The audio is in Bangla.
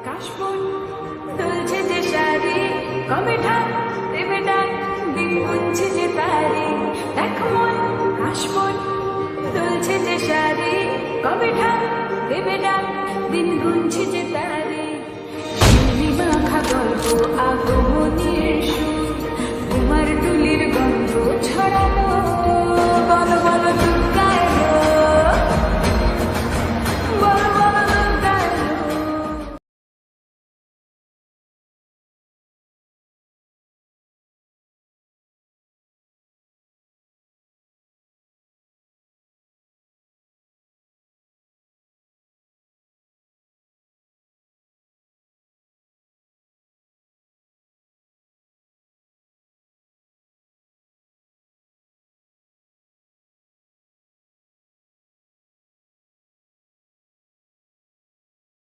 কাশবন তুলছে যে শাড়ি, কবে ঢাক দেবে ডাক, দিন গুনছে যে তারি। দেখ মন কাশবন তুলছে যে শাড়ি, কবে ঢাক দেবে ডাক, দিন গুনছে যে তারি। ঝিল্লি মাখা গল্প আগমনের সুর, তোমার টুলির গন্ধ ছড়ানো